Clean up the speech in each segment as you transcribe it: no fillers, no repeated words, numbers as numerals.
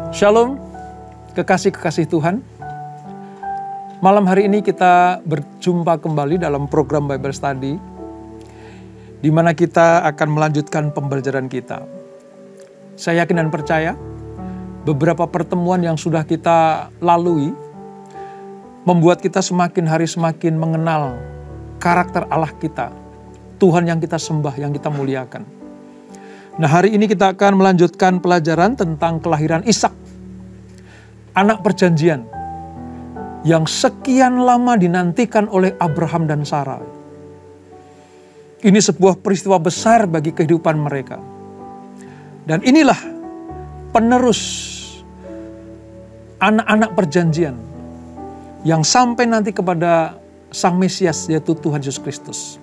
Shalom, kekasih-kekasih Tuhan. Malam hari ini kita berjumpa kembali dalam program Bible Study, di mana kita akan melanjutkan pembelajaran kita. Saya yakin dan percaya, beberapa pertemuan yang sudah kita lalui, membuat kita semakin hari semakin mengenal karakter Allah kita, Tuhan yang kita sembah, yang kita muliakan. Nah, hari ini kita akan melanjutkan pelajaran tentang kelahiran Ishak, anak perjanjian yang sekian lama dinantikan oleh Abraham dan Sarah. Ini sebuah peristiwa besar bagi kehidupan mereka. Dan inilah penerus anak-anak perjanjian yang sampai nanti kepada Sang Mesias, yaitu Tuhan Yesus Kristus.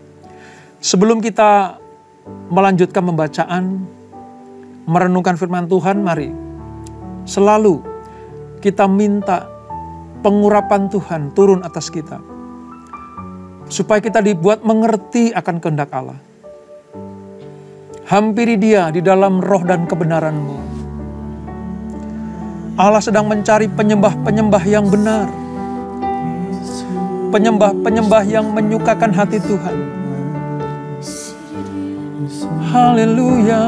Sebelum kita melanjutkan pembacaan, merenungkan firman Tuhan, mari selalu kita minta pengurapan Tuhan turun atas kita, supaya kita dibuat mengerti akan kehendak Allah. Hampiri Dia di dalam roh dan kebenaran-Mu. Allah sedang mencari penyembah-penyembah yang benar, penyembah-penyembah yang menyukakan hati Tuhan. Haleluya,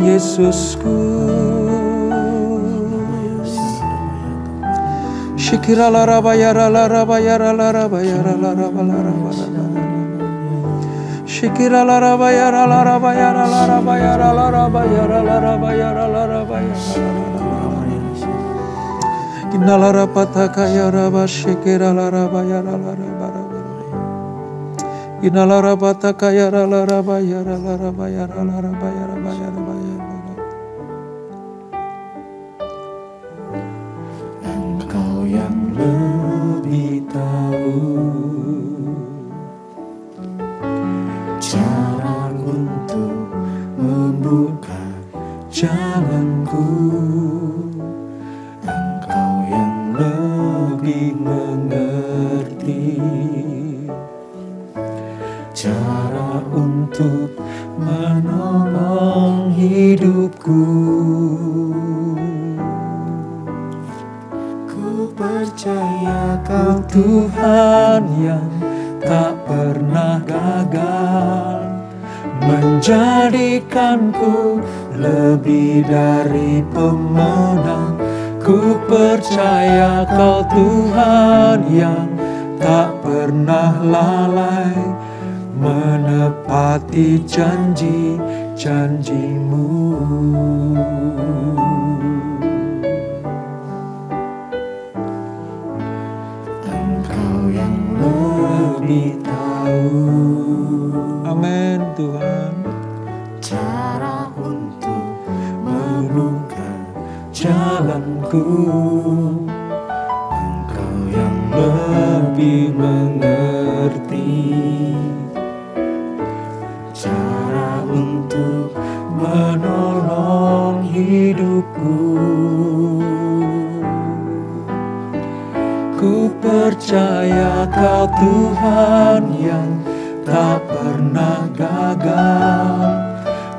Yesusku. Shikira la rabayara la rabayara la rabayara la rabayara la Shikira la rabayara la rabayara la rabayara la rabayara la rabayara la rabayara Kinala rapataka ya raba shikira la rabayara la rabayara Inala rabataka ya la rabayara la rabayara la rabayara bayara. Engkau yang lebih tahu cara untuk membuka jalanku. Engkau yang lebih mengerti cara untuk menolong hidupku. Ku percaya Kau Tuhan yang tak pernah gagal, menjadikanku lebih dari pemenang. Ku percaya Kau Tuhan yang tak pernah lalai, menepati janji-janji-Mu. Engkau yang lebih tahu. Amin Tuhan. Cara untuk membuka jalanku. Engkau yang lebih mengerti cara untuk menolong hidupku. Ku percaya Kau Tuhan yang tak pernah gagal,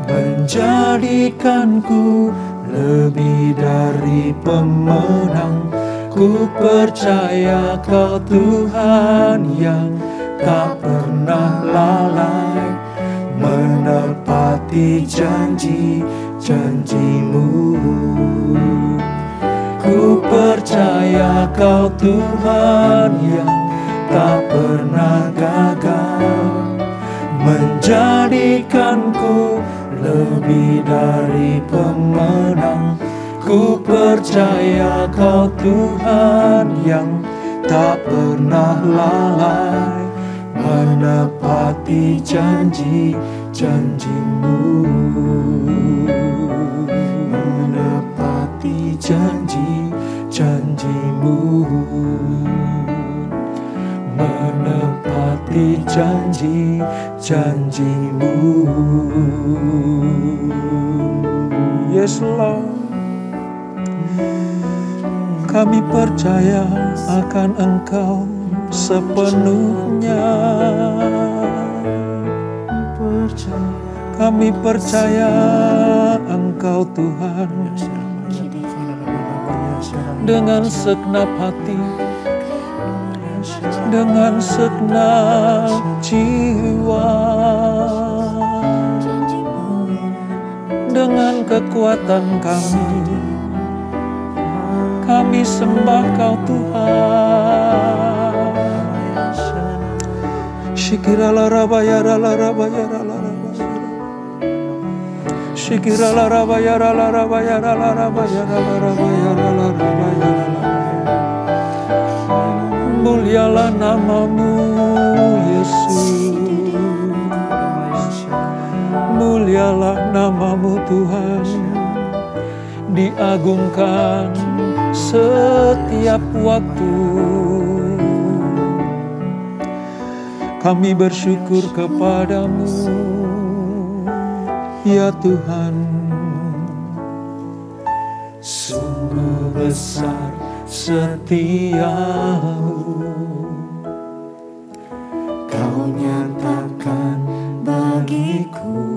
menjadikanku lebih dari pemenang. Ku percaya Kau Tuhan yang tak pernah lalai, menepati janji-janji-Mu. Ku percaya Kau Tuhan yang tak pernah gagal, menjadikanku lebih dari pemenang. Ku percaya Kau Tuhan yang tak pernah lalai, menepati janji-janji-Mu. Menepati janji-janji-Mu. Menepati janji-janji-Mu. Yes Lord, kami percaya akan Engkau sepenuhnya. Kami percaya Engkau Tuhan dengan segenap hati, dengan segenap jiwa, dengan kekuatan kami sembah Kau Tuhan. Shikirala rabayara la rabayara la rabayara, Shikirala rabayara la rabayara la rabayara la rabayara la rabayara la. Mulialah namamu Yesus, mulialah namamu Tuhan, diagungkan setiap waktu. Kami bersyukur kepadamu ya Tuhan. Sungguh besar setiamu, Kau nyatakan bagiku.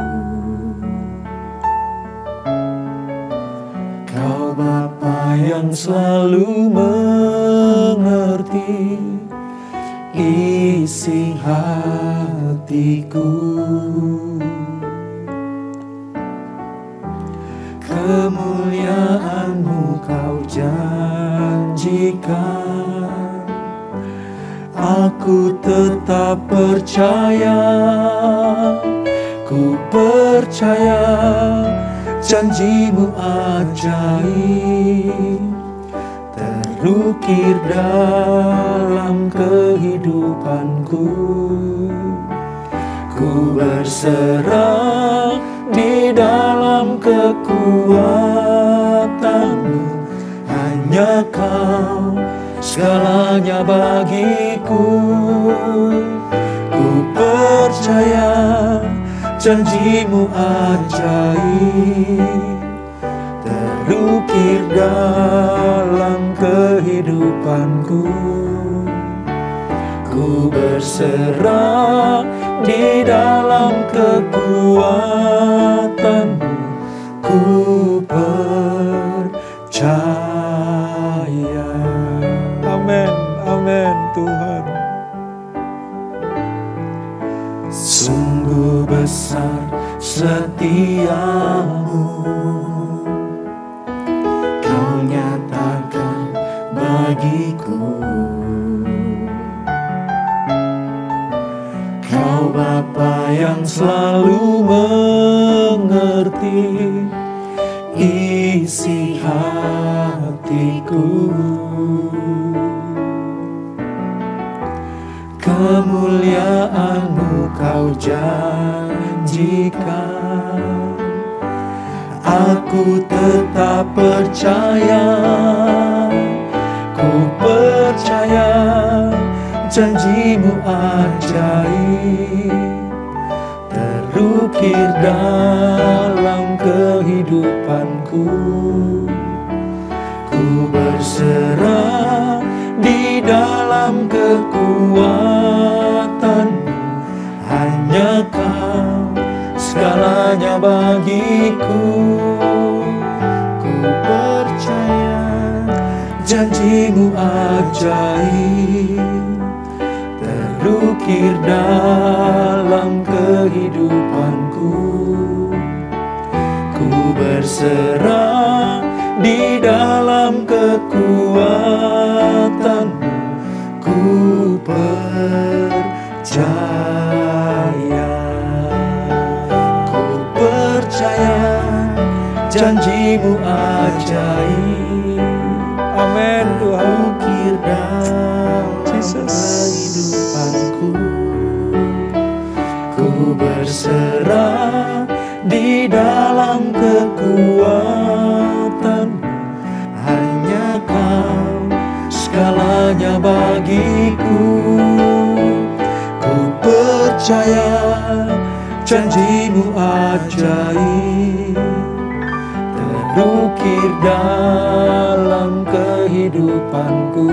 Kau Bapa yang selalu mengerti isi hatiku. kemuliaan-Mu Kau janjikan. Aku tetap percaya, ku percaya janji-Mu ajaib terukir dalam kehidupanku. Ku berserah di dalam kekuatan-Mu, hanya Kau segalanya bagiku. Ku percaya janji-Mu ajaib terukir dalam kehidupanku. Ku berserah di dalam kekuatan-Mu, ku percaya. Amin, amin Tuhan. Sungguh besar setiamu, Kau nyatakan bagiku. Kau Bapa yang selalu mengerti isi hatiku. Kemuliaan-Mu Kau janjikan. Aku tetap percaya, ku percaya janji-Mu ajaib terukir dalam kehidupanku. Ku berserah di dalam kekuatan-Mu, hanya Kau segalanya bagiku. Ku percaya janji-Mu ajaib terukir dalam kehidupanku. Ku berserah di dalam kekuatan-Mu, ku percaya. Ku percaya janji-Mu ajaib. Amin Tuhan. Ukir dalam kehidupanku. Ku berserah di dalam kekuatan-Mu, hanya Kau segalanya bagiku. Ku percaya janji-Mu ajaib terukir dalam kehidupanku.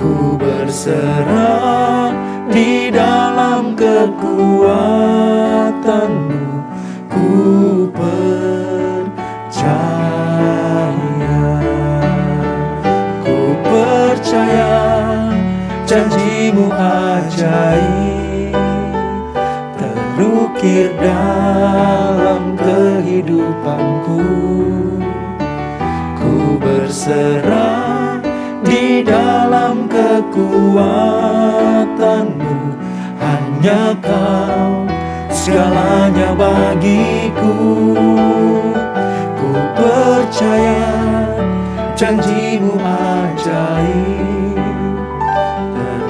Ku berserah di dalam kekuatan-Mu, ku percaya. terukir dalam kehidupanku. Ku berserah di dalam kekuatanmu. Hanya Kau segalanya bagiku. Ku percaya janji-Mu ajaib,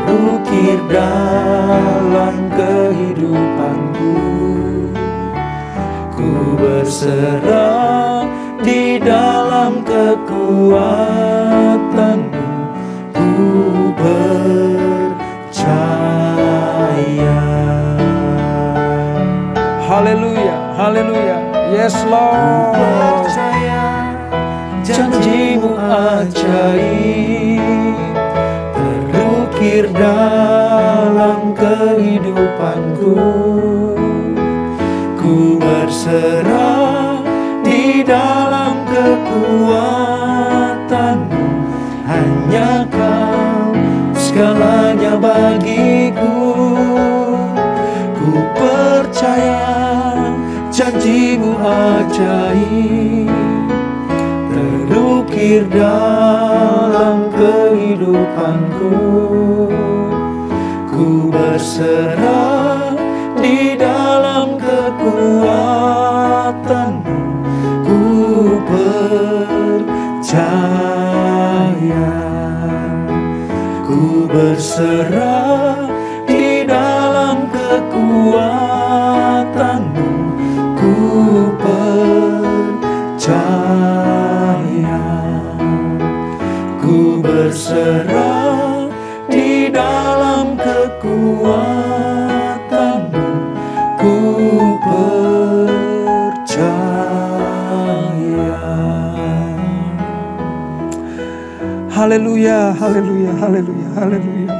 terukir dalam kehidupanku. Ku berserah di dalam kekuatanmu. Ku percaya. Haleluya, haleluya. Yes Lord. Percaya janji-Mu ajaib, terukir dalam kehidupanku. Ku berserah di dalam kekuatanmu. Hanya Kau segalanya bagiku. Ku percaya janji-Mu ajaib, terukir dalam kehidupanku. Ku berserah di dalam kekuatanmu. Ku percaya. Ku berserah di dalam kekuatanmu. Ku percaya. Ku berserah di dalam kekuatanmu. Ku percaya. Haleluya, haleluya, haleluya, haleluya.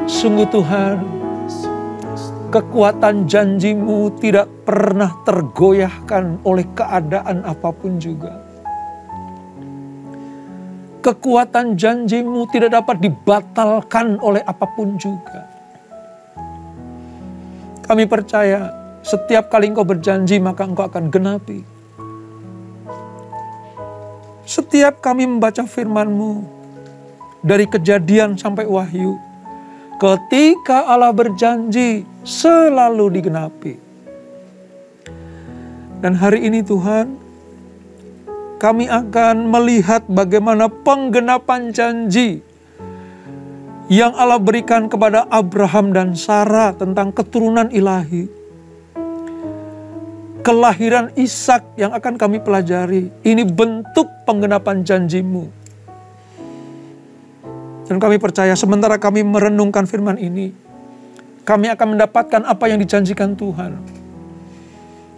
Sungguh Tuhan, kekuatan janji-Mu tidak pernah tergoyahkan oleh keadaan apapun juga. Kekuatan janji-Mu tidak dapat dibatalkan oleh apapun juga. Kami percaya setiap kali Engkau berjanji maka Engkau akan genapi. Setiap kami membaca firman-Mu dari Kejadian sampai Wahyu, ketika Allah berjanji selalu digenapi. Dan hari ini Tuhan, kami akan melihat bagaimana penggenapan janji yang Allah berikan kepada Abraham dan Sarah tentang keturunan ilahi. Kelahiran Ishak yang akan kami pelajari, ini bentuk penggenapan janji-Mu. Dan kami percaya sementara kami merenungkan firman ini, kami akan mendapatkan apa yang dijanjikan Tuhan.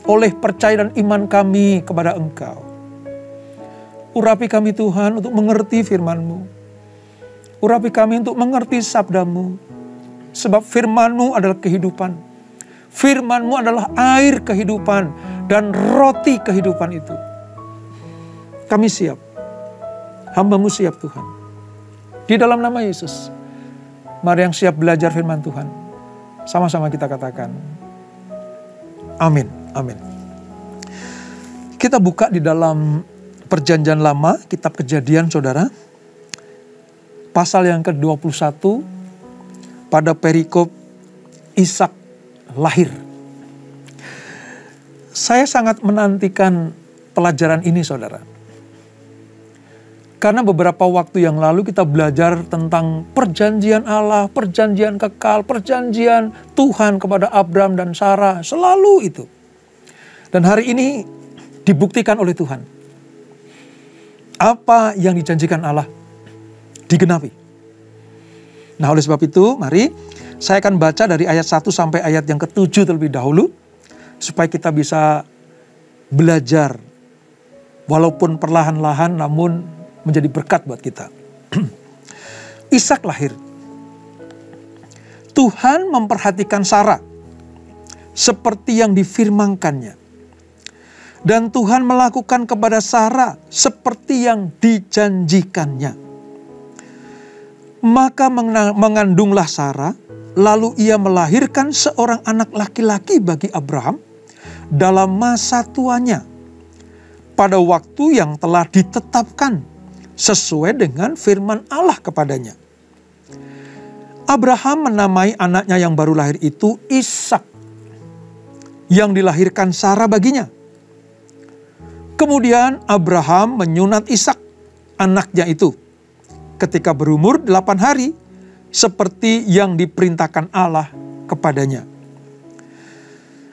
Oleh percaya dan iman kami kepada Engkau. Urapi kami Tuhan untuk mengerti firman-Mu. Urapi kami untuk mengerti sabda-Mu. Sebab firman-Mu adalah kehidupan. Firman-Mu adalah air kehidupan dan roti kehidupan itu. Kami siap. Hamba-Mu siap Tuhan. Di dalam nama Yesus. Mari yang siap belajar firman Tuhan. Sama-sama kita katakan. Amin. Amin. Kita buka di dalam Perjanjian Lama, kitab Kejadian saudara. Pasal yang ke-21 pada perikop Ishak lahir. Saya sangat menantikan pelajaran ini saudara. Karena beberapa waktu yang lalu kita belajar tentang perjanjian Allah, perjanjian kekal, perjanjian Tuhan kepada Abraham dan Sarah. Selalu itu. Dan hari ini dibuktikan oleh Tuhan. Apa yang dijanjikan Allah digenapi. Nah oleh sebab itu mari saya akan baca dari ayat 1 sampai ayat yang ke-7 terlebih dahulu. Supaya kita bisa belajar. Walaupun perlahan-lahan namun menjadi berkat buat kita. Ishak lahir. Tuhan memperhatikan Sarah. Seperti yang difirmankannya. Dan Tuhan melakukan kepada Sarah seperti yang dijanjikannya. Maka mengandunglah Sarah Lalu ia melahirkan seorang anak laki-laki bagi Abraham dalam masa tuanya, pada waktu yang telah ditetapkan sesuai dengan firman Allah kepadanya. Abraham menamai anaknya yang baru lahir itu Ishak, yang dilahirkan Sarah baginya. Kemudian Abraham menyunat Ishak, anaknya itu, ketika berumur 8 hari, seperti yang diperintahkan Allah kepadanya.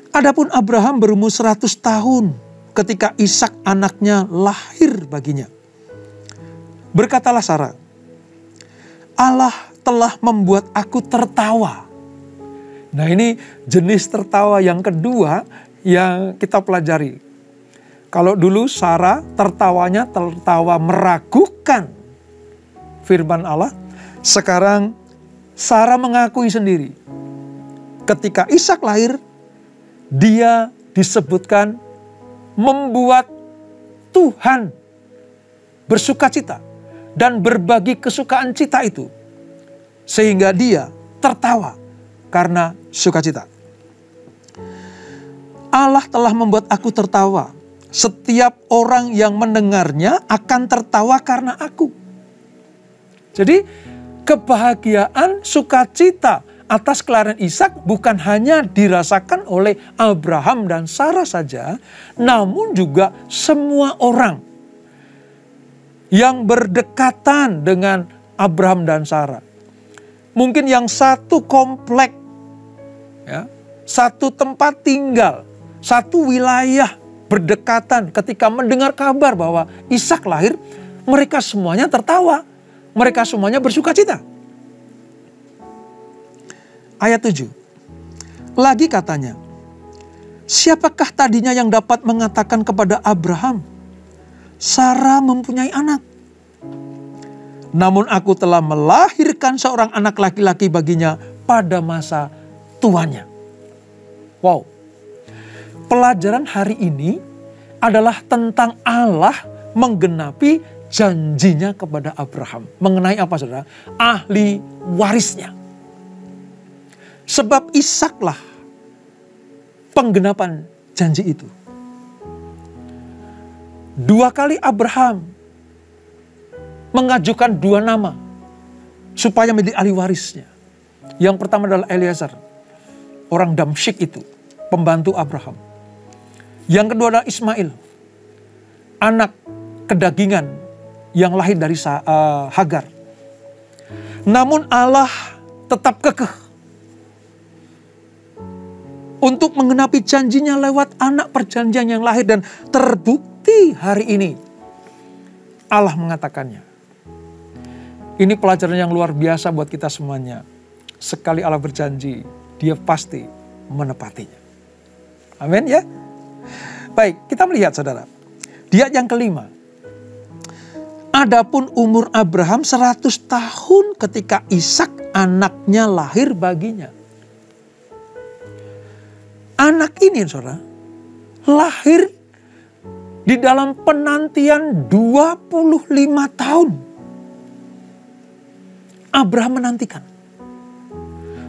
Adapun Abraham berumur 100 tahun ketika Ishak anaknya lahir baginya. Berkatalah Sarah, Allah telah membuat aku tertawa. Nah, ini jenis tertawa yang kedua yang kita pelajari. Kalau dulu Sarah tertawanya tertawa meragukan firman Allah, sekarang Sarah mengakui sendiri. Ketika Ishak lahir, dia disebutkan membuat Tuhan bersukacita dan berbagi kesukaan cita itu. Sehingga dia tertawa karena sukacita. Allah telah membuat aku tertawa. Setiap orang yang mendengarnya akan tertawa karena aku. Jadi kebahagiaan, sukacita atas kelahiran Ishak bukan hanya dirasakan oleh Abraham dan Sarah saja, namun juga semua orang yang berdekatan dengan Abraham dan Sarah. Mungkin yang satu komplek, ya, satu tempat tinggal, satu wilayah berdekatan, ketika mendengar kabar bahwa Ishak lahir, mereka semuanya tertawa. Mereka semuanya bersukacita. Ayat 7. Lagi katanya, siapakah tadinya yang dapat mengatakan kepada Abraham, Sarah mempunyai anak? Namun aku telah melahirkan seorang anak laki-laki baginya pada masa tuanya. Wow. Pelajaran hari ini adalah tentang Allah menggenapi janjinya kepada Abraham. Mengenai apa, saudara? Ahli warisnya. Sebab Ishaklah penggenapan janji itu. 2 kali Abraham mengajukan 2 nama supaya menjadi ahli warisnya. Yang pertama adalah Eliezer, orang Damsyik itu, pembantu Abraham. Yang kedua adalah Ismail, anak kedagingan yang lahir dari Hagar. Namun Allah tetap kekeh untuk menggenapi janjinya lewat anak perjanjian yang lahir, dan terbukti hari ini Allah mengatakannya. Ini pelajaran yang luar biasa buat kita semuanya. Sekali Allah berjanji, Dia pasti menepatinya. Amin ya. Baik, kita melihat saudara. Di ayat yang kelima. Adapun umur Abraham 100 tahun ketika Ishak anaknya lahir baginya. Anak ini saudara, lahir di dalam penantian 25 tahun. Abraham menantikan.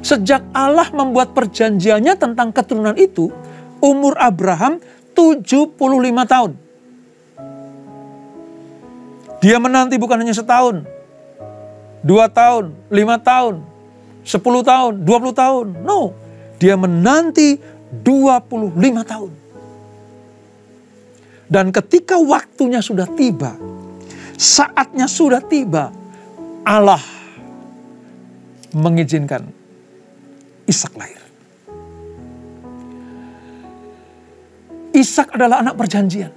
Sejak Allah membuat perjanjiannya tentang keturunan itu, umur Abraham 75 tahun. Dia menanti bukan hanya setahun, 2 tahun, 5 tahun, 10 tahun, 20 tahun. No, dia menanti 25 tahun. Dan ketika waktunya sudah tiba, saatnya sudah tiba, Allah mengizinkan Ishak lahir. Ishak adalah anak perjanjian.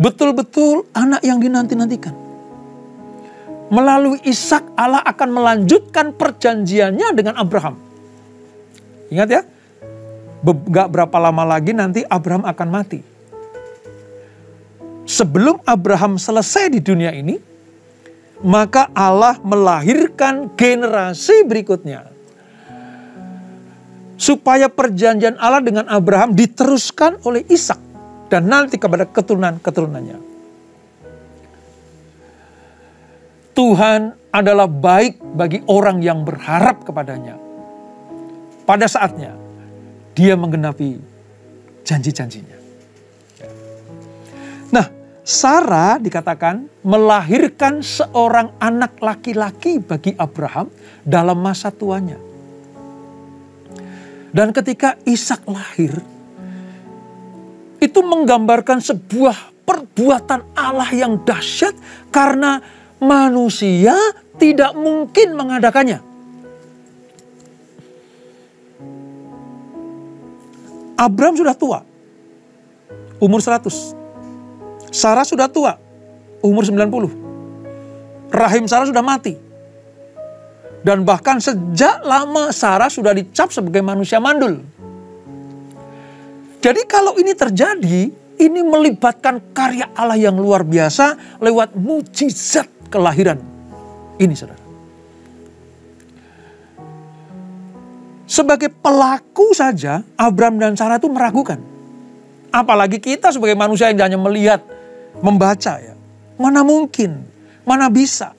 Betul-betul anak yang dinanti-nantikan. Melalui Ishak Allah akan melanjutkan perjanjiannya dengan Abraham. Ingat ya, gak berapa lama lagi nanti Abraham akan mati. Sebelum Abraham selesai di dunia ini, maka Allah melahirkan generasi berikutnya. Supaya perjanjian Allah dengan Abraham diteruskan oleh Ishak. Dan nanti kepada keturunan-keturunannya. Tuhan adalah baik bagi orang yang berharap kepadanya. Pada saatnya, dia menggenapi janji-janjinya. Nah, Sarah dikatakan melahirkan seorang anak laki-laki bagi Abraham dalam masa tuanya. Dan ketika Ishak lahir, itu menggambarkan sebuah perbuatan Allah yang dahsyat karena manusia tidak mungkin mengadakannya. Abraham sudah tua, umur 100. Sarah sudah tua, umur 90. Rahim Sarah sudah mati. Dan bahkan sejak lama Sarah sudah dicap sebagai manusia mandul. Jadi kalau ini terjadi, ini melibatkan karya Allah yang luar biasa lewat mujizat kelahiran. Ini saudara. Sebagai pelaku saja, Abraham dan Sarah itu meragukan. Apalagi kita sebagai manusia yang hanya melihat, membaca ya. Mana mungkin, mana bisa.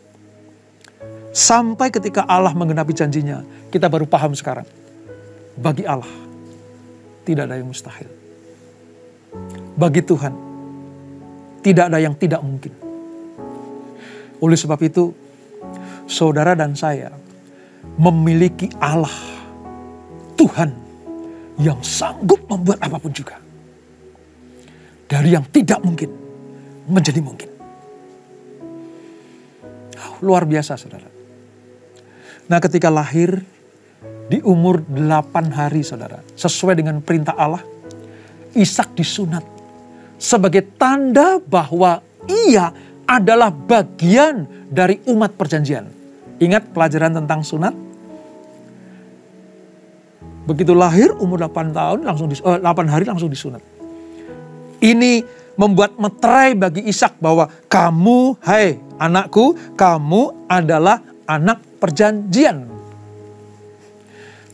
Sampai ketika Allah menggenapi janjinya, kita baru paham sekarang. Bagi Allah, tidak ada yang mustahil. Bagi Tuhan, tidak ada yang tidak mungkin. Oleh sebab itu, saudara dan saya memiliki Allah, Tuhan, yang sanggup membuat apapun juga. Dari yang tidak mungkin, menjadi mungkin. Luar biasa, saudara. Nah, ketika lahir di umur 8 hari, saudara, sesuai dengan perintah Allah, Ishak disunat sebagai tanda bahwa ia adalah bagian dari umat perjanjian. Ingat pelajaran tentang sunat? Begitu lahir umur 8 hari langsung disunat. Ini membuat meterai bagi Ishak bahwa kamu, hai anakku, kamu adalah anak perjanjian.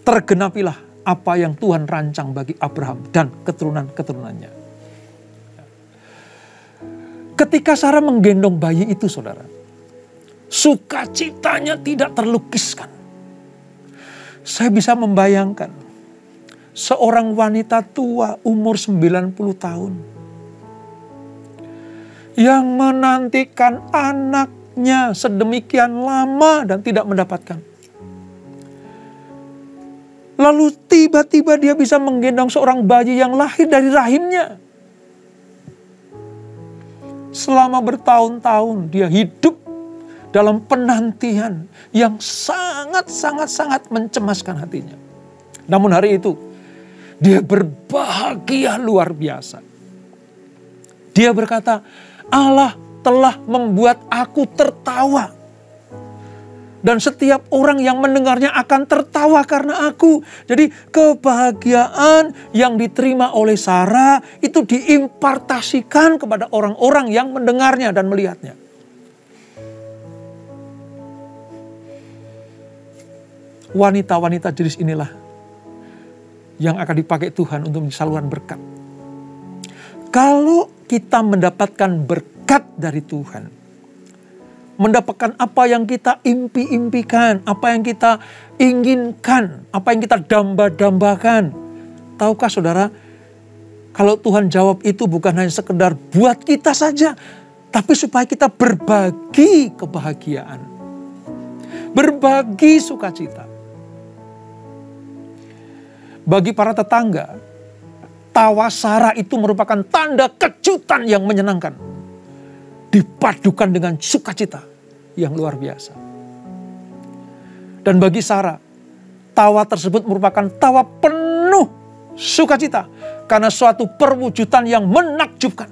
Tergenapilah apa yang Tuhan rancang bagi Abraham dan keturunan-keturunannya. Ketika Sarah menggendong bayi itu, saudara, sukacitanya tidak terlukiskan. Saya bisa membayangkan seorang wanita tua umur 90 tahun yang menantikan anaknya sedemikian lama dan tidak mendapatkan. Lalu tiba-tiba dia bisa menggendong seorang bayi yang lahir dari rahimnya. Selama bertahun-tahun dia hidup dalam penantian yang sangat mencemaskan hatinya. Namun hari itu dia berbahagia luar biasa. Dia berkata, Allah telah membuat aku tertawa. Dan setiap orang yang mendengarnya akan tertawa karena aku. Jadi kebahagiaan yang diterima oleh Sarah itu diimpartasikan kepada orang-orang yang mendengarnya dan melihatnya. Wanita-wanita jenis inilah yang akan dipakai Tuhan untuk menjadi saluran berkat. Kalau kita mendapatkan berkat dari Tuhan, mendapatkan apa yang kita impi-impikan, apa yang kita inginkan, apa yang kita damba-dambakan. Tahukah saudara, kalau Tuhan jawab itu bukan hanya sekedar buat kita saja, tapi supaya kita berbagi kebahagiaan, berbagi sukacita. Bagi para tetangga, tawa Sarah itu merupakan tanda kejutan yang menyenangkan. Dipadukan dengan sukacita yang luar biasa. Dan bagi Sarah, tawa tersebut merupakan tawa penuh sukacita. Karena suatu perwujudan yang menakjubkan.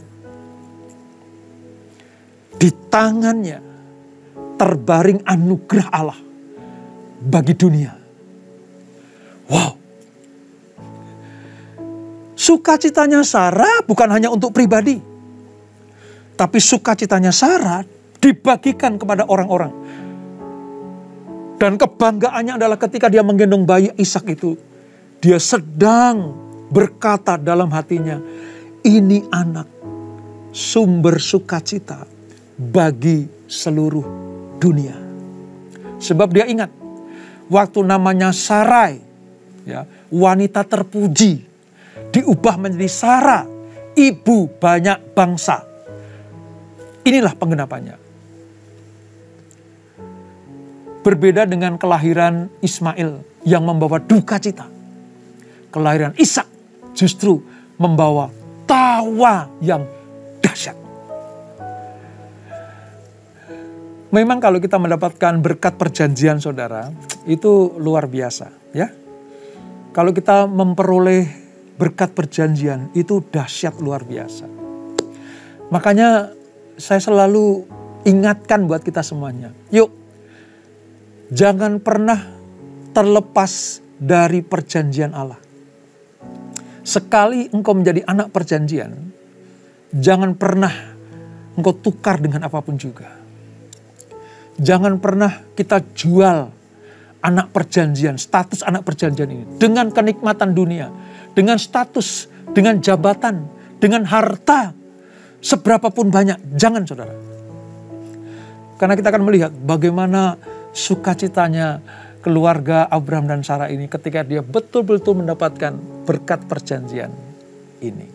Di tangannya terbaring anugerah Allah bagi dunia. Wow. Sukacitanya Sarah bukan hanya untuk pribadi. Tapi sukacitanya Sarah dibagikan kepada orang-orang. Dan kebanggaannya adalah ketika dia menggendong bayi Ishak itu. Dia sedang berkata dalam hatinya, ini anak sumber sukacita bagi seluruh dunia. Sebab dia ingat, waktu namanya Sarai, ya, wanita terpuji, diubah menjadi Sara, ibu banyak bangsa. Inilah penggenapannya. Berbeda dengan kelahiran Ismail yang membawa duka cita. Kelahiran Ishak justru membawa tawa yang dahsyat. Memang kalau kita mendapatkan berkat perjanjian, saudara, itu luar biasa, ya. Kalau kita memperoleh berkat perjanjian, itu dahsyat luar biasa. Makanya saya selalu ingatkan buat kita semuanya, yuk, jangan pernah terlepas dari perjanjian Allah. Sekali engkau menjadi anak perjanjian, jangan pernah engkau tukar dengan apapun juga. Jangan pernah kita jual anak perjanjian, status anak perjanjian ini dengan kenikmatan dunia, dengan status, dengan jabatan, dengan harta, seberapapun banyak. Jangan, saudara. Karena kita akan melihat bagaimana sukacitanya keluarga Abraham dan Sarah ini ketika dia betul-betul mendapatkan berkat perjanjian ini.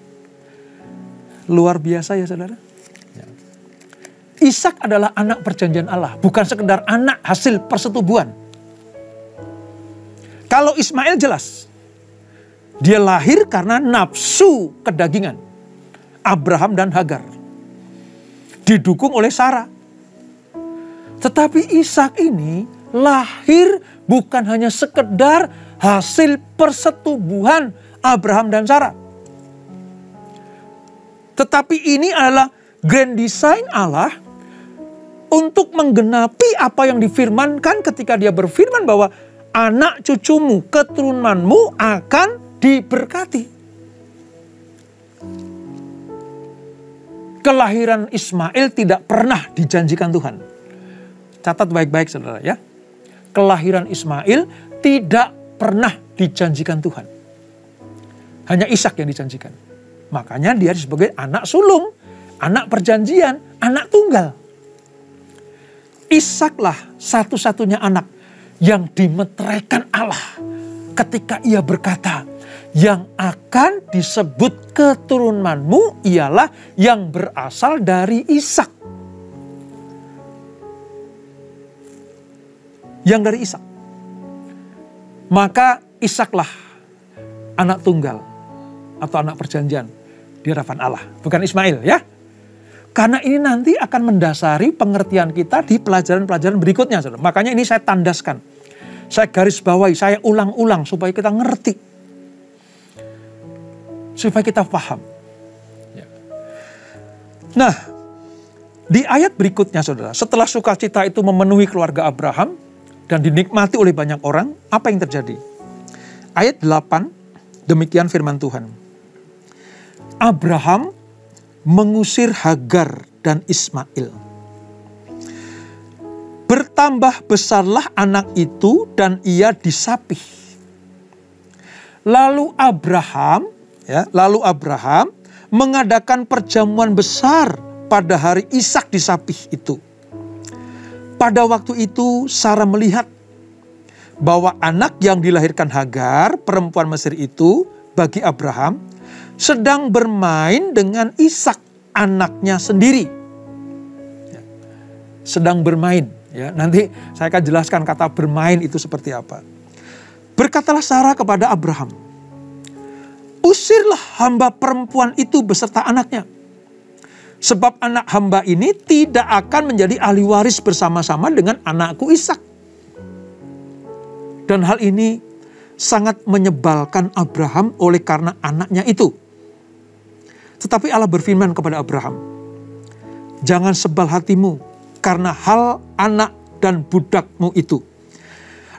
Luar biasa ya, saudara. Ishak adalah anak perjanjian Allah, bukan sekedar anak hasil persetubuhan. Kalau Ismail jelas, dia lahir karena nafsu kedagingan Abraham dan Hagar, didukung oleh Sarah. Tetapi Ishak ini lahir bukan hanya sekedar hasil persetubuhan Abraham dan Sarah. Tetapi ini adalah grand design Allah untuk menggenapi apa yang difirmankan ketika dia berfirman bahwa anak cucumu, keturunanmu akan diberkati. Kelahiran Ismail tidak pernah dijanjikan Tuhan. Catat baik-baik, saudara, ya. Kelahiran Ismail tidak pernah dijanjikan Tuhan. Hanya Ishak yang dijanjikan. Makanya dia sebagai anak sulung, anak perjanjian, anak tunggal. Ishaklah satu-satunya anak yang dimeteraikan Allah ketika ia berkata, yang akan disebut keturunanmu ialah yang berasal dari Ishak. Yang dari Ishak. Maka Ishaklah anak tunggal atau anak perjanjian di hadapan Allah, bukan Ismail, ya. Karena ini nanti akan mendasari pengertian kita di pelajaran-pelajaran berikutnya. Saudara. Makanya ini saya tandaskan. Saya garis bawahi, saya ulang-ulang supaya kita ngerti. Supaya kita paham. Ya. Nah, di ayat berikutnya, saudara, setelah sukacita itu memenuhi keluarga Abraham dan dinikmati oleh banyak orang, apa yang terjadi? Ayat 8, demikian firman Tuhan. Abraham mengusir Hagar dan Ismail. Bertambah besarlah anak itu dan ia disapih. Lalu Abraham mengadakan perjamuan besar pada hari Ishak disapih itu. Pada waktu itu Sarah melihat bahwa anak yang dilahirkan Hagar, perempuan Mesir itu, bagi Abraham, sedang bermain dengan Ishak, anaknya sendiri. Sedang bermain. Ya, nanti saya akan jelaskan kata bermain itu seperti apa. Berkatalah Sarah kepada Abraham, usirlah hamba perempuan itu beserta anaknya. Sebab anak hamba ini tidak akan menjadi ahli waris bersama-sama dengan anakku Ishak. Dan hal ini sangat menyebalkan Abraham oleh karena anaknya itu. Tetapi Allah berfirman kepada Abraham, jangan sebal hatimu karena hal anak dan budakmu itu.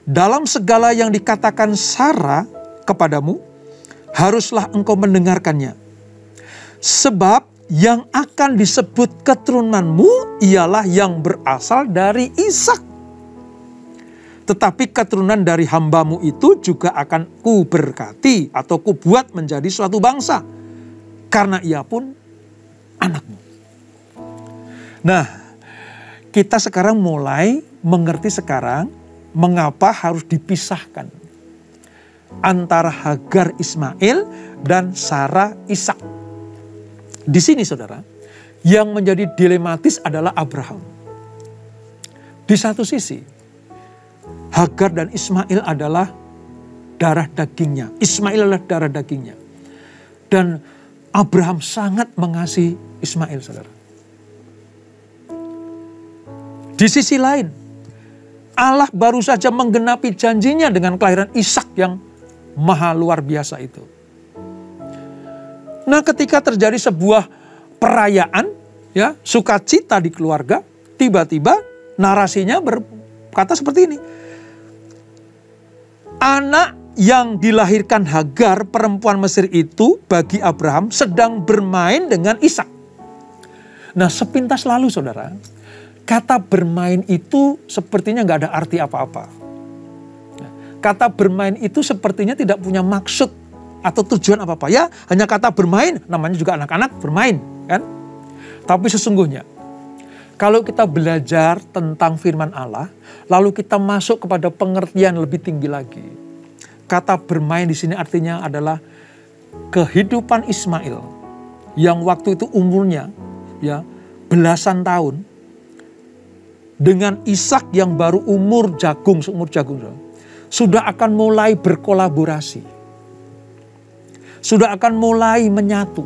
Dalam segala yang dikatakan Sarah kepadamu, haruslah engkau mendengarkannya. Sebab yang akan disebut keturunanmu ialah yang berasal dari Ishak. Tetapi keturunan dari hambamu itu juga akan kuberkati atau kubuat menjadi suatu bangsa. Karena ia pun anakmu. Nah, kita sekarang mulai mengerti sekarang mengapa harus dipisahkan antara Hagar Ismail dan Sarah Ishak. Di sini saudara, yang menjadi dilematis adalah Abraham. Di satu sisi, Hagar dan Ismail adalah darah dagingnya. Ismail adalah darah dagingnya. Dan Abraham sangat mengasihi Ismail, saudara. Di sisi lain, Allah baru saja menggenapi janjinya dengan kelahiran Ishak yang maha luar biasa itu. Nah, ketika terjadi sebuah perayaan, ya, sukacita di keluarga, tiba-tiba narasinya berkata seperti ini. Anak yang dilahirkan Hagar, perempuan Mesir itu, bagi Abraham sedang bermain dengan Ishak. Nah, sepintas lalu saudara, kata bermain itu sepertinya nggak ada arti apa-apa. Kata bermain itu sepertinya tidak punya maksud atau tujuan apa-apa. Ya, hanya kata bermain, namanya juga anak-anak bermain, kan? Tapi sesungguhnya, kalau kita belajar tentang firman Allah, lalu kita masuk kepada pengertian lebih tinggi lagi. Kata bermain di sini artinya adalah kehidupan Ismail yang waktu itu umurnya ya belasan tahun dengan Ishak yang baru seumur jagung sudah akan mulai berkolaborasi. Sudah akan mulai menyatu.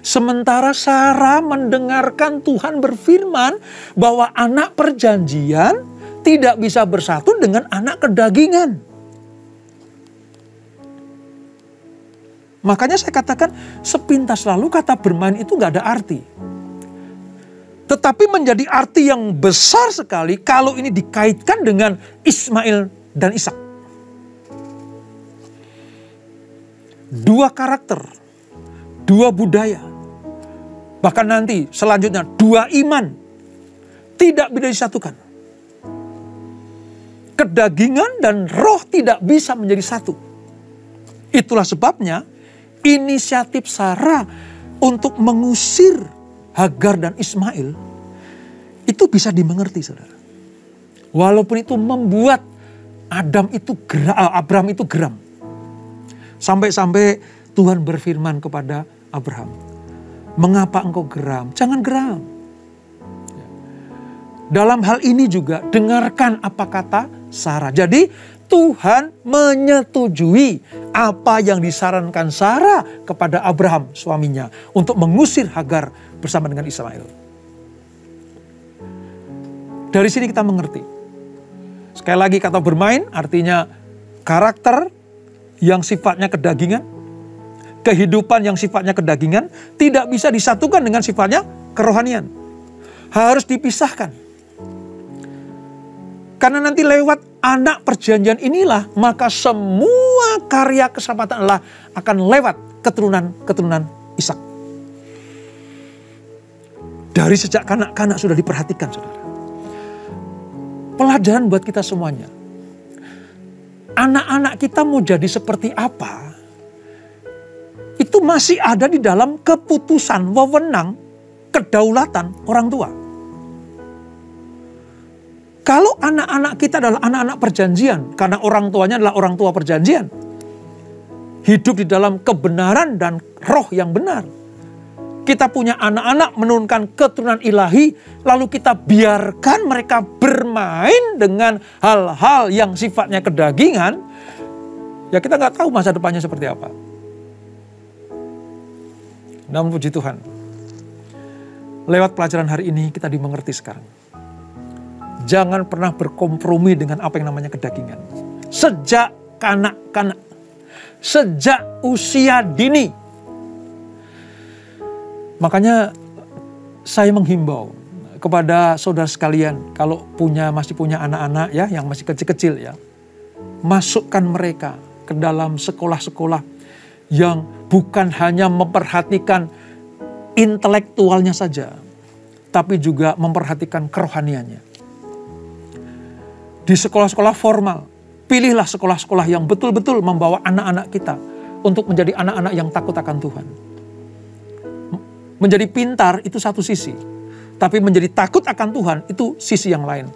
Sementara Sarah mendengarkan Tuhan berfirman bahwa anak perjanjian tidak bisa bersatu dengan anak kedagingan. Makanya saya katakan sepintas lalu kata bermain itu gak ada arti. Tetapi menjadi arti yang besar sekali kalau ini dikaitkan dengan Ismail dan Ishak. Dua karakter, dua budaya, bahkan nanti selanjutnya dua iman tidak bisa disatukan. Kedagingan dan roh tidak bisa menjadi satu. Itulah sebabnya inisiatif Sarah untuk mengusir Hagar dan Ismail itu bisa dimengerti, saudara. Walaupun itu membuat Abraham itu geram. Sampai-sampai Tuhan berfirman kepada Abraham, mengapa engkau geram? Jangan geram. Dalam hal ini juga dengarkan apa kata Sarah. Jadi Tuhan menyetujui apa yang disarankan Sarah kepada Abraham suaminya untuk mengusir Hagar bersama dengan Ismail. Dari sini kita mengerti. Sekali lagi kata bermain artinya karakter yang sifatnya kedagingan, kehidupan yang sifatnya kedagingan tidak bisa disatukan dengan sifatnya kerohanian. Harus dipisahkan. Karena nanti lewat anak perjanjian inilah maka semua karya keselamatan Allah akan lewat keturunan Ishak. Dari sejak kanak-kanak sudah diperhatikan, saudara. Pelajaran buat kita semuanya. Anak-anak kita mau jadi seperti apa, itu masih ada di dalam keputusan, wewenang, kedaulatan orang tua. Kalau anak-anak kita adalah anak-anak perjanjian, karena orang tuanya adalah orang tua perjanjian, hidup di dalam kebenaran dan roh yang benar. Kita punya anak-anak menurunkan keturunan ilahi, lalu kita biarkan mereka bermain dengan hal-hal yang sifatnya kedagingan, ya kita nggak tahu masa depannya seperti apa. Namun puji Tuhan, lewat pelajaran hari ini kita dimengerti sekarang. Jangan pernah berkompromi dengan apa yang namanya kedagingan. Sejak kanak-kanak, sejak usia dini. Makanya saya menghimbau kepada saudara sekalian, kalau masih punya anak-anak ya yang masih kecil-kecil ya, masukkan mereka ke dalam sekolah-sekolah yang bukan hanya memperhatikan intelektualnya saja, tapi juga memperhatikan kerohaniannya. Di sekolah-sekolah formal, pilihlah sekolah-sekolah yang betul-betul membawa anak-anak kita untuk menjadi anak-anak yang takut akan Tuhan. Menjadi pintar itu satu sisi, Tapi menjadi takut akan Tuhan itu sisi yang lain.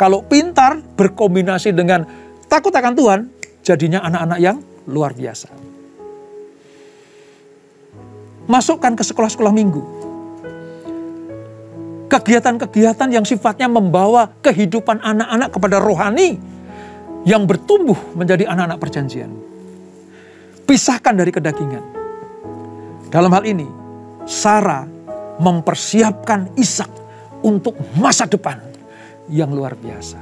Kalau pintar berkombinasi dengan takut akan Tuhan, jadinya anak-anak yang luar biasa. Masukkan ke sekolah-sekolah minggu. Kegiatan-kegiatan yang sifatnya membawa kehidupan anak-anak kepada rohani yang bertumbuh menjadi anak-anak perjanjian. Pisahkan dari kedagingan. Dalam hal ini, Sarah mempersiapkan Ishak untuk masa depan yang luar biasa.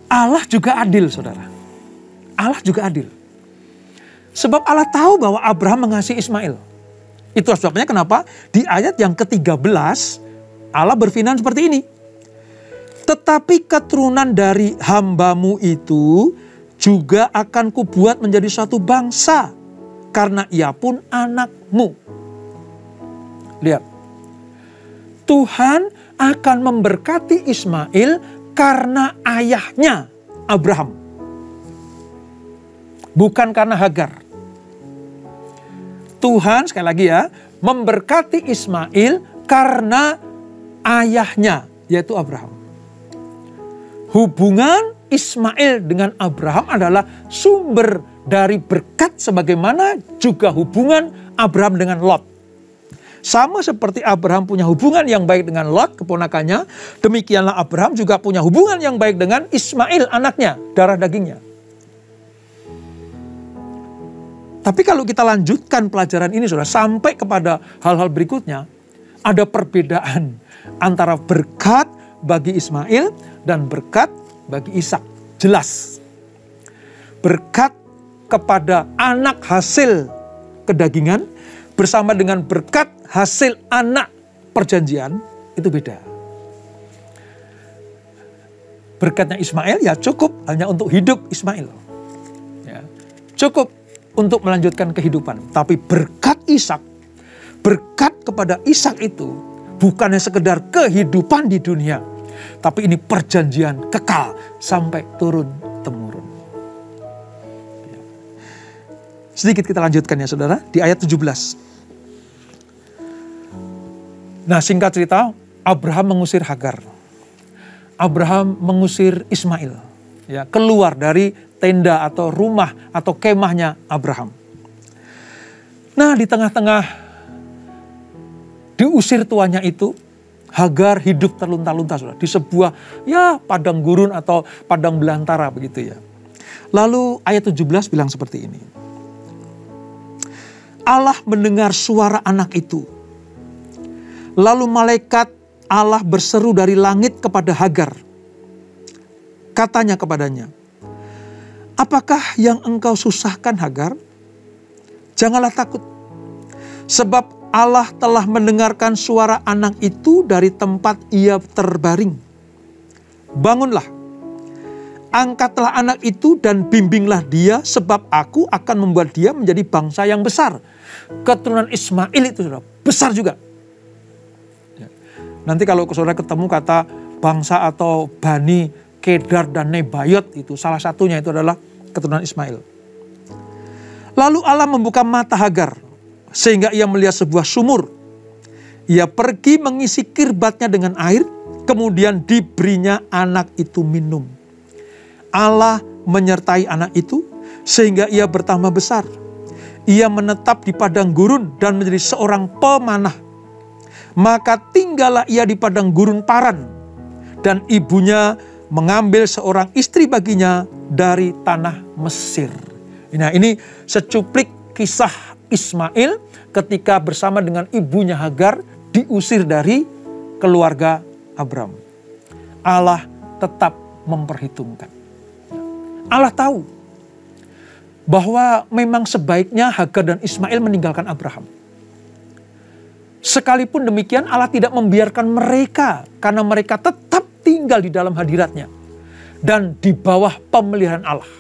Allah juga adil, saudara. Allah juga adil. Sebab Allah tahu bahwa Abraham mengasihi Ismail. Itu sebabnya kenapa di ayat yang ke-13 Allah berfirman seperti ini. Tetapi keturunan dari hambamu itu juga akan kubuat menjadi suatu bangsa, karena ia pun anakmu. Lihat. Tuhan akan memberkati Ismail karena ayahnya Abraham. Bukan karena Hagar. Tuhan sekali lagi ya, memberkati Ismail karena ayahnya, yaitu Abraham. Hubungan Ismail dengan Abraham adalah sumber dari berkat sebagaimana juga hubungan Abraham dengan Lot. Sama seperti Abraham punya hubungan yang baik dengan Lot, keponakannya, demikianlah Abraham juga punya hubungan yang baik dengan Ismail, anaknya, darah dagingnya. Tapi kalau kita lanjutkan pelajaran ini, saudara, sampai kepada hal-hal berikutnya, ada perbedaan antara berkat bagi Ismail dan berkat bagi Ishak. Jelas. Berkat kepada anak hasil kedagingan bersama dengan berkat hasil anak perjanjian itu beda. Berkatnya Ismail ya cukup hanya untuk hidup Ismail. Ya, cukup untuk melanjutkan kehidupan. Tapi berkat Ishak, berkat kepada Ishak itu bukannya sekedar kehidupan di dunia, tapi ini perjanjian kekal sampai turun-temurun. Sedikit kita lanjutkan ya saudara, di ayat 17. Nah singkat cerita, Abraham mengusir Hagar. Abraham mengusir Ismail. Ya, keluar dari tenda atau rumah atau kemahnya Abraham. Nah di tengah-tengah diusir tuannya itu, Hagar hidup terlunta-lunta saudara, di sebuah ya padang gurun atau padang belantara begitu ya. Lalu ayat 17 bilang seperti ini. Allah mendengar suara anak itu. Lalu malaikat Allah berseru dari langit kepada Hagar. Katanya kepadanya, apakah yang engkau susahkan Hagar? Janganlah takut. Sebab Allah telah mendengarkan suara anak itu dari tempat ia terbaring. Bangunlah, angkatlah anak itu dan bimbinglah dia, sebab aku akan membuat dia menjadi bangsa yang besar. Keturunan Ismail itu sudah besar juga. Nanti kalau saudara ketemu kata bangsa atau Bani, Kedar dan Nebayot, itu salah satunya itu adalah keturunan Ismail. Lalu Allah membuka mata Hagar sehingga ia melihat sebuah sumur. Ia pergi mengisi kirbatnya dengan air, kemudian diberinya anak itu minum. Allah menyertai anak itu sehingga ia bertambah besar. Ia menetap di padang gurun dan menjadi seorang pemanah. Maka tinggallah ia di padang gurun Paran, dan ibunya mengambil seorang istri baginya dari tanah Mesir. Nah ini secuplik kisah Ismail ketika bersama dengan ibunya Hagar diusir dari keluarga Abram. Allah tetap memperhitungkan. Allah tahu bahwa memang sebaiknya Hagar dan Ismail meninggalkan Abraham. Sekalipun demikian Allah tidak membiarkan mereka, karena mereka tetap tinggal di dalam hadiratnya dan di bawah pemeliharaan Allah.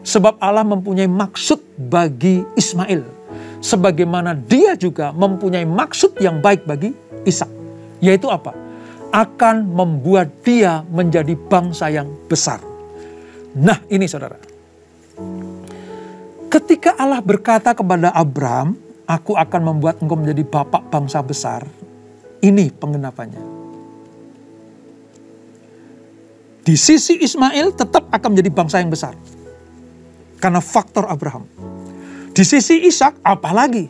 Sebab Allah mempunyai maksud bagi Ismail, sebagaimana dia juga mempunyai maksud yang baik bagi Ishak. Yaitu apa? Akan membuat dia menjadi bangsa yang besar. Nah ini saudara. Ketika Allah berkata kepada Abraham, Aku akan membuat engkau menjadi bapak bangsa besar. Ini penggenapannya. Di sisi Ismail tetap akan menjadi bangsa yang besar. Karena faktor Abraham. Di sisi Ishak apalagi.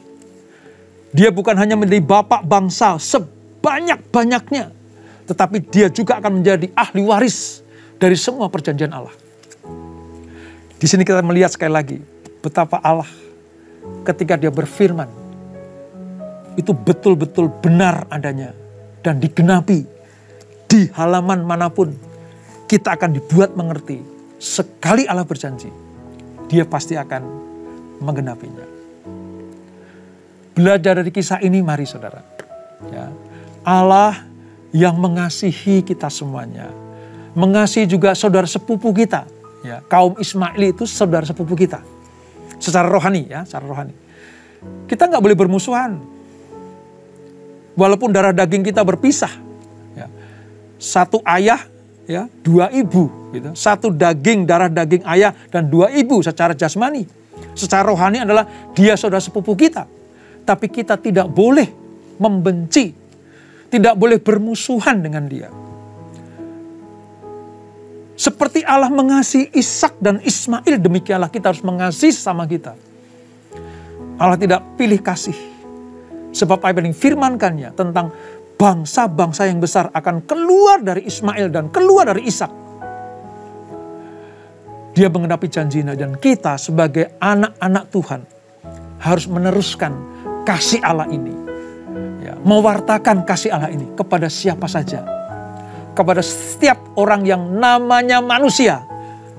Dia bukan hanya menjadi bapak bangsa sebanyak-banyaknya. Tetapi dia juga akan menjadi ahli waris dari semua perjanjian Allah. Di sini kita melihat sekali lagi betapa Allah ketika dia berfirman, itu betul-betul benar adanya dan digenapi di halaman manapun. Kita akan dibuat mengerti, sekali Allah berjanji, dia pasti akan menggenapinya. Belajar dari kisah ini mari saudara. Ya, Allah yang mengasihi kita semuanya, mengasihi juga saudara sepupu kita. Ya, kaum Ismaili itu saudara sepupu kita. Secara rohani ya, secara rohani. Kita nggak boleh bermusuhan. Walaupun darah daging kita berpisah. Ya. Satu ayah, ya, dua ibu. Gitu. Satu daging, darah daging ayah dan dua ibu secara jasmani. Secara rohani adalah dia saudara sepupu kita. Tapi kita tidak boleh membenci. Tidak boleh bermusuhan dengan dia. Seperti Allah mengasihi Ishak dan Ismail, demikianlah kita harus mengasihi sesama kita. Allah tidak pilih kasih. Sebab apa yang difirmankannya tentang bangsa-bangsa yang besar akan keluar dari Ismail dan keluar dari Ishak. Dia mengenapi janjinya dan kita sebagai anak-anak Tuhan harus meneruskan kasih Allah ini. Ya, mewartakan kasih Allah ini kepada siapa saja. Kepada setiap orang yang namanya manusia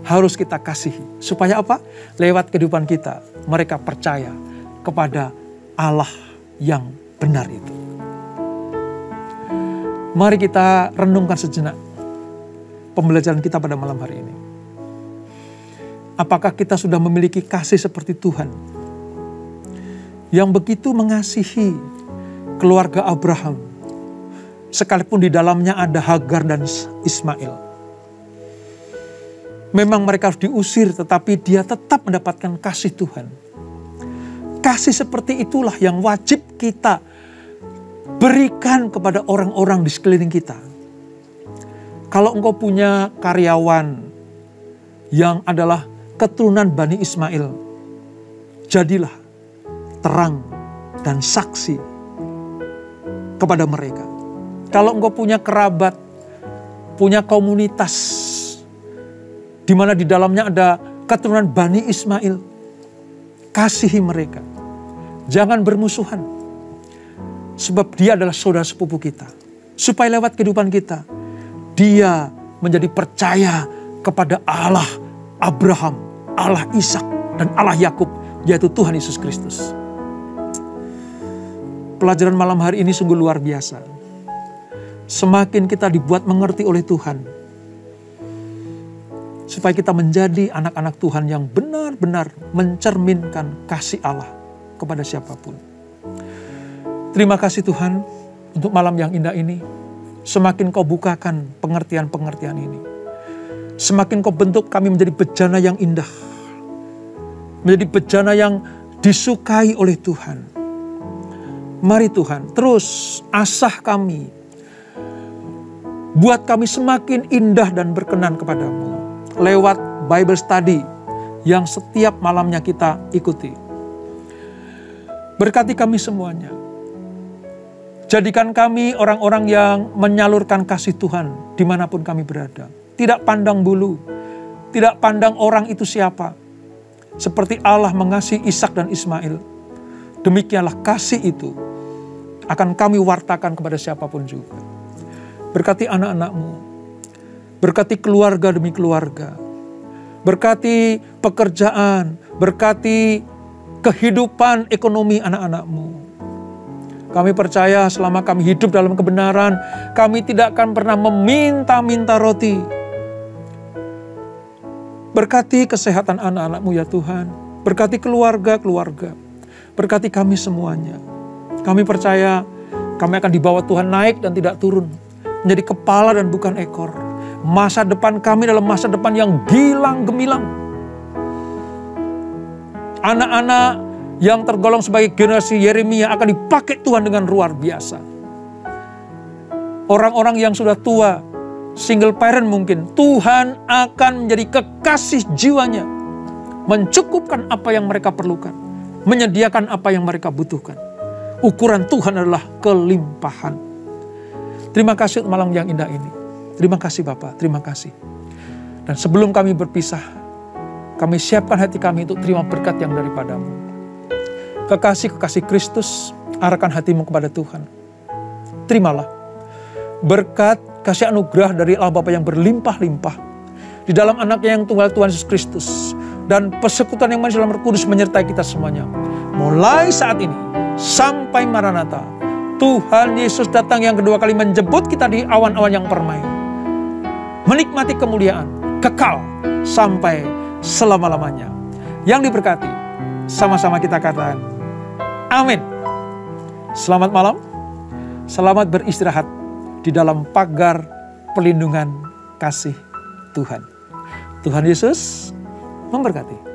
harus kita kasihi. Supaya apa? Lewat kehidupan kita mereka percaya kepada Allah yang benar itu. Mari kita renungkan sejenak pembelajaran kita pada malam hari ini. Apakah kita sudah memiliki kasih seperti Tuhan yang begitu mengasihi keluarga Abraham, sekalipun di dalamnya ada Hagar dan Ismail. Memang mereka harus diusir, tetapi dia tetap mendapatkan kasih Tuhan. Kasih seperti itulah yang wajib kita berikan kepada orang-orang di sekeliling kita. Kalau engkau punya karyawan yang adalah keturunan Bani Ismail, jadilah terang dan saksi kepada mereka. Kalau engkau punya kerabat, punya komunitas, di mana di dalamnya ada keturunan Bani Ismail, kasihi mereka. Jangan bermusuhan. Sebab dia adalah saudara sepupu kita. Supaya lewat kehidupan kita, dia menjadi percaya kepada Allah Abraham, Allah Ishak, dan Allah Yakub, yaitu Tuhan Yesus Kristus. Pelajaran malam hari ini sungguh luar biasa. Semakin kita dibuat mengerti oleh Tuhan, supaya kita menjadi anak-anak Tuhan yang benar-benar mencerminkan kasih Allah kepada siapapun. Terima kasih Tuhan untuk malam yang indah ini. Semakin kau bukakan pengertian-pengertian ini, semakin kau bentuk kami menjadi bejana yang indah, menjadi bejana yang disukai oleh Tuhan. Mari Tuhan, terus asah kami, buat kami semakin indah dan berkenan kepadamu lewat Bible Study yang setiap malamnya kita ikuti. Berkati kami semuanya. Jadikan kami orang-orang yang menyalurkan kasih Tuhan dimanapun kami berada. Tidak pandang bulu, tidak pandang orang itu siapa. Seperti Allah mengasihi Ishak dan Ismail, demikianlah kasih itu akan kami wartakan kepada siapapun juga. Berkati anak-anak-Mu, berkati keluarga demi keluarga, berkati pekerjaan, berkati kehidupan ekonomi anak-anak-Mu. Kami percaya selama kami hidup dalam kebenaran, kami tidak akan pernah meminta-minta roti. Berkati kesehatan anak-anak-Mu ya Tuhan, berkati keluarga-keluarga, berkati kami semuanya. Kami percaya kami akan dibawa Tuhan naik dan tidak turun, menjadi kepala dan bukan ekor. Masa depan kami adalah masa depan yang gilang gemilang. Anak-anak yang tergolong sebagai generasi Yeremia akan dipakai Tuhan dengan luar biasa. Orang-orang yang sudah tua, single parent mungkin, Tuhan akan menjadi kekasih jiwanya, mencukupkan apa yang mereka perlukan, menyediakan apa yang mereka butuhkan. Ukuran Tuhan adalah kelimpahan. Terima kasih untuk malam yang indah ini. Terima kasih Bapa, terima kasih. Dan sebelum kami berpisah, kami siapkan hati kami untuk terima berkat yang daripadamu. Kekasih-kekasih Kristus, arahkan hatimu kepada Tuhan. Terimalah berkat kasih anugerah dari Allah Bapa yang berlimpah-limpah di dalam anaknya yang tunggal Tuhan Yesus Kristus. Dan persekutuan yang manis dalam Roh Kudus menyertai kita semuanya. Mulai saat ini sampai Maranatha, Tuhan Yesus datang yang kedua kali menjemput kita di awan-awan yang permai. Menikmati kemuliaan kekal sampai selama-lamanya. Yang diberkati, sama-sama kita katakan, amin. Selamat malam, selamat beristirahat di dalam pagar perlindungan kasih Tuhan. Tuhan Yesus memberkati.